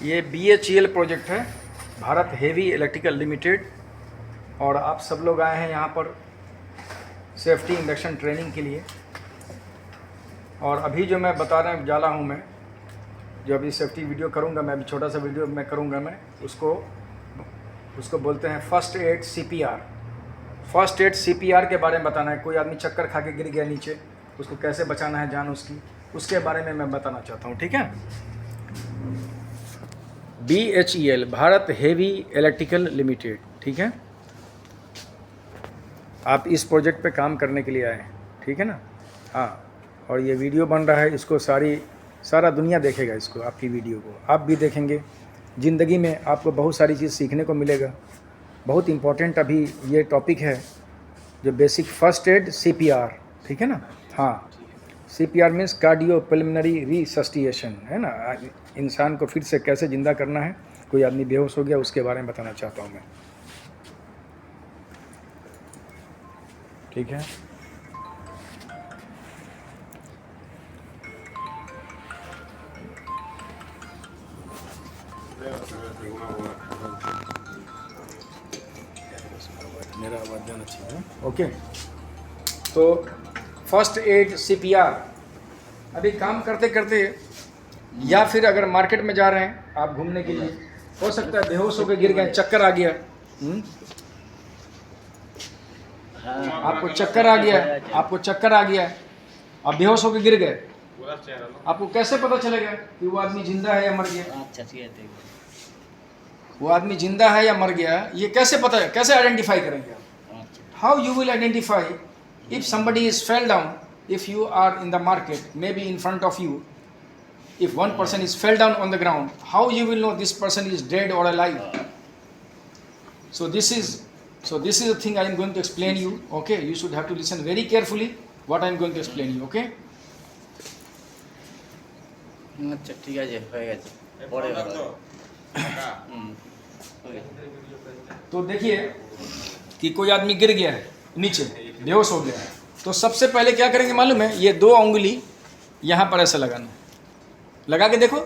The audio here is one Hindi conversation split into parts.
ये BHEL प्रोजेक्ट है, भारत हेवी इलेक्ट्रिकल लिमिटेड। और आप सब लोग आए हैं यहाँ पर सेफ्टी इंडक्शन ट्रेनिंग के लिए। और अभी जो मैं बताने वाला हूँ, मैं जो अभी सेफ्टी वीडियो करूँगा, मैं अभी छोटा सा वीडियो मैं करूँगा, मैं उसको बोलते हैं first aid CPR। First aid CPR के बारे में बताना है। कोई आदमी चक्कर खा के गिर गया नीचे, उसको कैसे बचाना है जान उसकी, उसके बारे में मैं बताना चाहता हूँ। ठीक है। BHEL, Bharat heavy electrical limited. ठीक है। आप इस प्रोजेक्ट पे काम करने के लिए आए हैं, ठीक है ना। हाँ, और ये वीडियो बन रहा है, इसको सारा दुनिया देखेगा इसको, आपकी वीडियो को आप भी देखेंगे। ज़िंदगी में आपको बहुत सारी चीज़ सीखने को मिलेगा। बहुत इम्पोर्टेंट अभी ये टॉपिक है, जो बेसिक फर्स्ट एड CPR, ठीक है ना। हाँ, CPR मीन्स कार्डियो पल्मोनरी रिसस्टिएशन, है ना। इंसान को फिर से कैसे ज़िंदा करना है, कोई आदमी बेहोश हो गया, उसके बारे में बताना चाहता हूँ मैं। ठीक है। मेरा आवाज़ जाना चाहिए। ओके, तो फर्स्ट एड CPR अभी काम करते करते, या फिर अगर मार्केट में जा रहे हैं आप घूमने के लिए, हो सकता है बेहोश होकर गिर गए, चक्कर आ गया। आपको चक्कर आ गया, आप बेहोश होकर गिर गए, आपको कैसे पता चलेगा कि वो आदमी जिंदा है या मर गया? वो आदमी जिंदा है या मर गया, ये कैसे पता है, कैसे आइडेंटिफाई करेंगे आप? How you will identify if somebody is fell down, if you are in the market, maybe in front of you, if one person is fell down on the ground, how you will know this person is dead or alive? So this is the thing I am going to explain you. Okay, you should have to listen very carefully what I am going to explain you. Okay. আচ্ছা ঠিক আছে, হয়ে গেছে, পরে तो देखिए कि कोई आदमी गिर गया है नीचे, बेहोश हो गया है, तो सबसे पहले क्या करेंगे मालूम है? ये 2 उंगली यहाँ पर ऐसे लगाना, लगा के देखो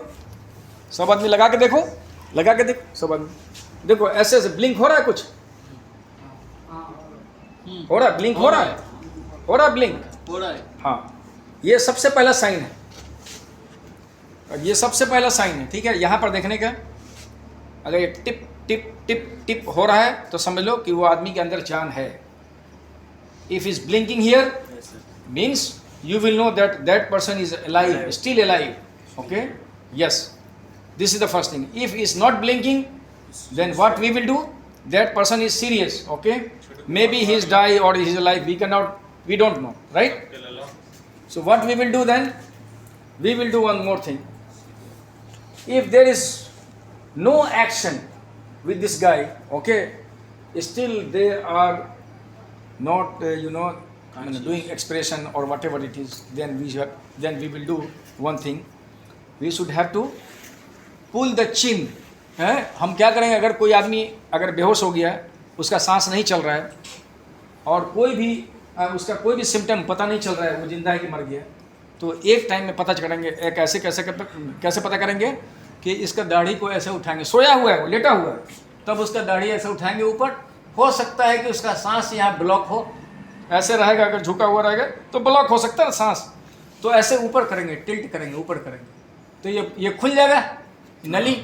सब आदमी, लगा के देखो सब आदमी, देखो ऐसे ऐसे ब्लिंक हो रहा है, कुछ हो रहा है, ब्लिंक हो रहा है, ब्लिंक। हाँ, ये सबसे पहला साइन है, ठीक है। यहाँ पर देखने का, अगर ये टिप टिप टिप टिप हो रहा है तो समझ लो कि वो आदमी के अंदर जान है। If is blinking here means you will know that person is alive, still alive. Okay, yes, this is the first thing. If is not blinking, then what we will do, that person is serious. Okay, maybe he is die or he is alive, we don't know, right? So what we will do then, we will do one more thing. If there is no action with this guy, okay, still they are not doing expression or whatever it is, then we will do one thing. We should have to pull the chin. है, हम क्या करेंगे? अगर कोई आदमी अगर बेहोश हो गया है, उसका सांस नहीं चल रहा है, और उसका कोई भी सिम्टम पता नहीं चल रहा है वो जिंदा है कि मर गया, तो एक टाइम में पता करेंगे। कैसे पता करेंगे कि इसका दाढ़ी को ऐसे उठाएंगे, सोया हुआ है वो, लेटा हुआ है, तब उसका दाढ़ी ऐसे उठाएंगे ऊपर, हो सकता है कि उसका सांस यहाँ ब्लॉक हो, ऐसे रहेगा, अगर झुका हुआ रहेगा तो ब्लॉक हो सकता है सांस, तो ऐसे ऊपर करेंगे, टिल्ट करेंगे, ऊपर करेंगे, तो ये खुल जाएगा नली।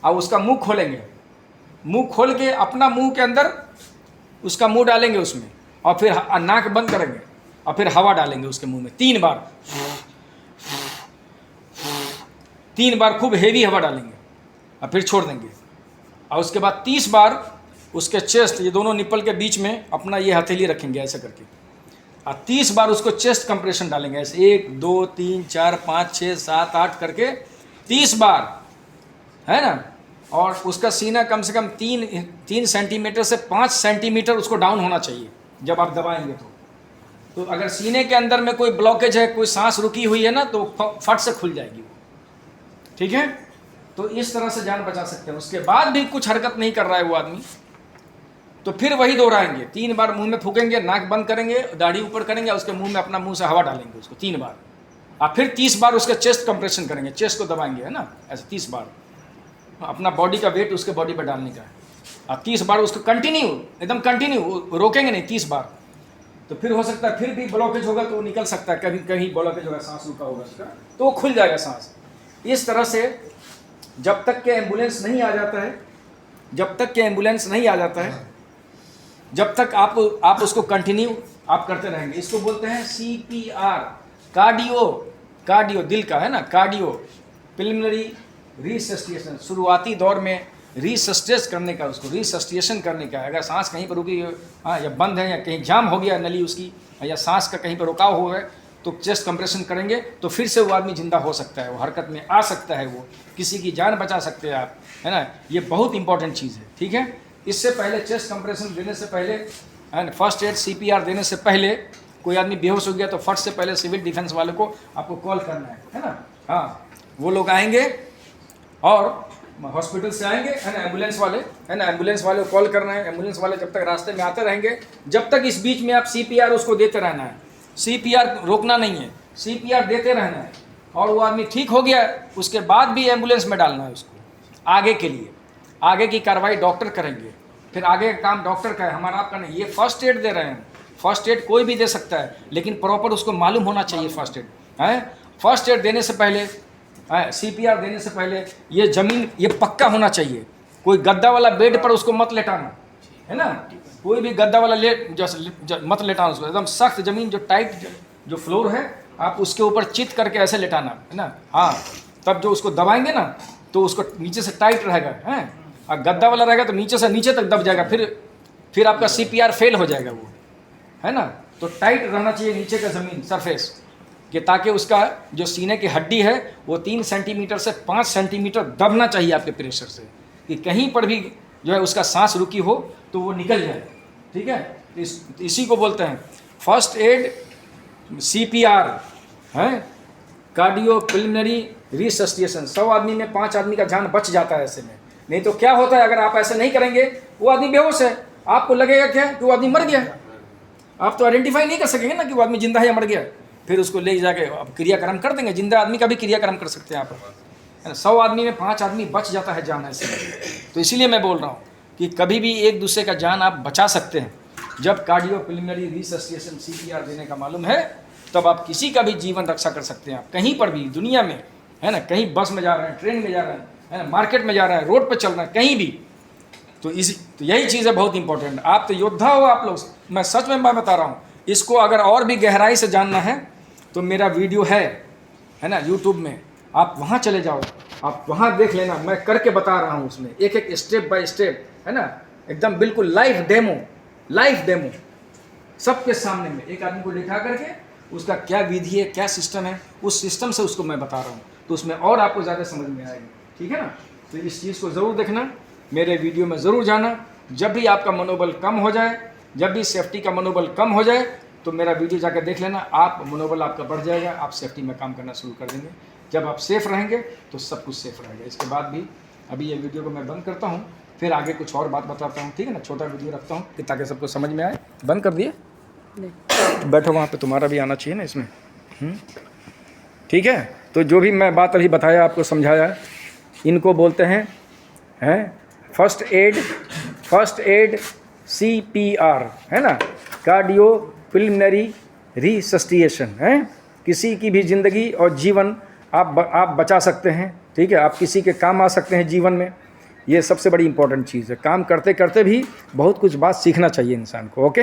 और उसका मुंह खोलेंगे, मुंह खोल के अपना मुंह के अंदर उसका मुंह डालेंगे उसमें, और फिर नाक बंद करेंगे, और फिर हवा डालेंगे उसके मुंह में 3 बार खूब हेवी हवा डालेंगे, और फिर छोड़ देंगे। और उसके बाद 30 बार उसके चेस्ट, ये दोनों निप्पल के बीच में अपना ये हथेली रखेंगे ऐसे करके, और 30 बार उसको चेस्ट कंप्रेशन डालेंगे ऐसे, 1 2 3 4 5 6 7 8 करके 30 बार, है ना। और उसका सीना कम से कम 3 सेंटीमीटर से 5 सेंटीमीटर उसको डाउन होना चाहिए जब आप दबाएंगे तो अगर सीने के अंदर में कोई ब्लॉकेज है, कोई सांस रुकी हुई है ना, तो फट से खुल जाएगी वो, ठीक है। तो इस तरह से जान बचा सकते हैं। उसके बाद भी कुछ हरकत नहीं कर रहा है वो आदमी, तो फिर वही दोहराएंगे, 3 बार मुंह में फूकेंगे, नाक बंद करेंगे, दाढ़ी ऊपर करेंगे, उसके मुंह में अपना मुंह से हवा डालेंगे उसको 3 बार, और फिर 30 बार उसका चेस्ट कंप्रेशन करेंगे, चेस्ट को दबाएंगे, है ना, ऐसे 30 बार। अपना बॉडी का वेट उसके बॉडी पर डालने का है। आप 30 बार उसको कंटिन्यू, एकदम कंटिन्यू, रोकेंगे नहीं 30 बार, तो फिर हो सकता है फिर भी ब्लॉकेज होगा तो वो निकल सकता है, कभी कहीं ब्लॉकेज होगा, सांस रुका होगा उसका, तो वो खुल जाएगा सांस। इस तरह से जब तक के एम्बुलेंस नहीं आ जाता है, जब तक के एम्बुलेंस नहीं आ जाता है, जब तक आप उसको कंटिन्यू आप करते रहेंगे। इसको बोलते हैं CPR, कार्डियो दिल का है ना, कार्डियो प्रिलिमिनरी रिसस्टेशन। शुरुआती दौर में रिसस्टेट करने का, उसको रिसस्टेशन करने का। अगर सांस कहीं पर रुकी, हाँ, या बंद है, या कहीं जाम हो गया नली उसकी, या सांस का कहीं पर रुकाव हो गया, तो चेस्ट कंप्रेशन करेंगे तो फिर से वो आदमी जिंदा हो सकता है, वो हरकत में आ सकता है, वो किसी की जान बचा सकते हैं आप, है ना। ये बहुत इंपॉर्टेंट चीज़ है, ठीक है। इससे पहले चेस्ट कंप्रेशन देने से पहले एंड फर्स्ट एड CPR देने से पहले कोई आदमी बेहोश हो गया तो फट से पहले सिविल डिफेंस वाले को आपको कॉल करना है ना। हाँ, वो लोग आएंगे और हॉस्पिटल से आएंगे, है ना, एम्बुलेंस वाले, है ना, एम्बुलेंस वाले को कॉल करना है। एम्बुलेंस वाले जब तक रास्ते में आते रहेंगे, जब तक इस बीच में आप CPR उसको देते रहना है। CPR रोकना नहीं है, CPR देते रहना है। और वो आदमी ठीक हो गया, उसके बाद भी एम्बुलेंस में डालना है उसको आगे के लिए। आगे की कार्रवाई डॉक्टर करेंगे, फिर आगे का काम डॉक्टर का है, हमारा आपका नहीं। ये फर्स्ट एड दे रहे हैं, फर्स्ट एड कोई भी दे सकता है, लेकिन प्रॉपर उसको मालूम होना चाहिए फर्स्ट एड है। फर्स्ट एड देने से पहले, CPR देने से पहले ये ज़मीन ये पक्का होना चाहिए। कोई गद्दा वाला बेड पर उसको मत लेटाना, है ना। कोई भी गद्दा वाला मत लेटाना उसको, एकदम सख्त ज़मीन, जो टाइट जो फ्लोर है, आप उसके ऊपर चित करके ऐसे लेटाना, है ना। हाँ, तब जो उसको दबाएंगे ना तो उसको नीचे से टाइट रहेगा, है। और गद्दा वाला रहेगा तो नीचे से नीचे तक दब जाएगा, फिर आपका CPR फेल हो जाएगा वो, है ना। तो टाइट रहना चाहिए नीचे का ज़मीन सरफेस कि ताकि उसका जो सीने की हड्डी है वो 3 सेंटीमीटर से 5 सेंटीमीटर दबना चाहिए आपके प्रेशर से, कि कहीं पर भी जो है उसका सांस रुकी हो तो वो निकल जाए, ठीक है। इसी को बोलते हैं फर्स्ट एड CPR, है, कार्डियो प्रिलिमिनरी रिसस्टेशन। 100 आदमी में 5 आदमी का जान बच जाता है ऐसे में। नहीं तो क्या होता है, अगर आप ऐसे नहीं करेंगे, वो आदमी बेहोश है, आपको लगेगा क्या कि वो आदमी मर गया, आप तो आइडेंटिफाई नहीं कर सकेंगे ना कि वो आदमी जिंदा है या मर गया। फिर उसको ले जाके आप क्रियाक्रम कर देंगे, जिंदा आदमी का भी क्रियाक्रम कर सकते हैं आप, है ना। 100 आदमी में 5 आदमी बच जाता है जान ऐसे। तो इसीलिए मैं बोल रहा हूँ कि कभी भी एक दूसरे का जान आप बचा सकते हैं। जब कार्डियो प्रिलिमिनरी रिसस्टेशन CPR देने का मालूम है, तब आप किसी का भी जीवन रक्षा कर सकते हैं। आप कहीं पर भी दुनिया में, है ना, कहीं बस में जा रहे हैं, ट्रेन में जा रहे हैं, है ना, मार्केट में जा रहे हैं, रोड पर चल रहे हैं, कहीं भी, तो यही चीज़ है बहुत इंपॉर्टेंट। आप तो योद्धा हो आप लोग, मैं सच में मैं बता रहा हूँ। इसको अगर और भी गहराई से जानना है तो मेरा वीडियो है ना, यूट्यूब में, आप वहाँ चले जाओ, आप वहाँ देख लेना, मैं करके बता रहा हूँ उसमें एक एक स्टेप बाय स्टेप, है ना, एकदम बिल्कुल लाइव डेमो सबके सामने में एक आदमी को लिखा करके उसका क्या विधि है, क्या सिस्टम है, उस सिस्टम से उसको मैं बता रहा हूँ, तो उसमें और आपको ज़्यादा समझ में आएगी, ठीक है ना। तो इस चीज़ को ज़रूर देखना, मेरे वीडियो में ज़रूर जाना। जब भी आपका मनोबल कम हो जाए, जब भी सेफ्टी का मनोबल कम हो जाए, तो मेरा वीडियो जाकर देख लेना, आप मनोबल आपका बढ़ जाएगा, आप सेफ्टी में काम करना शुरू कर देंगे। जब आप सेफ़ रहेंगे तो सब कुछ सेफ़ रहेगा। इसके बाद भी अभी ये वीडियो को मैं बंद करता हूँ, फिर आगे कुछ और बात बताता हूँ, ठीक है ना। छोटा वीडियो रखता हूँ कि ताकि सबको समझ में आए। बंद कर दिए, बैठो वहाँ पे, तुम्हारा भी आना चाहिए ना इसमें, ठीक है। तो जो भी मैं बात अभी बताया, आपको समझाया, इनको बोलते हैं फर्स्ट एड CPR, है ना, कार्डियो प्रिलिमिनरी रिसस्टेशन, है। किसी की भी ज़िंदगी और जीवन आप बचा सकते हैं, ठीक है। आप किसी के काम आ सकते हैं जीवन में, ये सबसे बड़ी इंपॉर्टेंट चीज़ है। काम करते करते भी बहुत कुछ बात सीखना चाहिए इंसान को। ओके।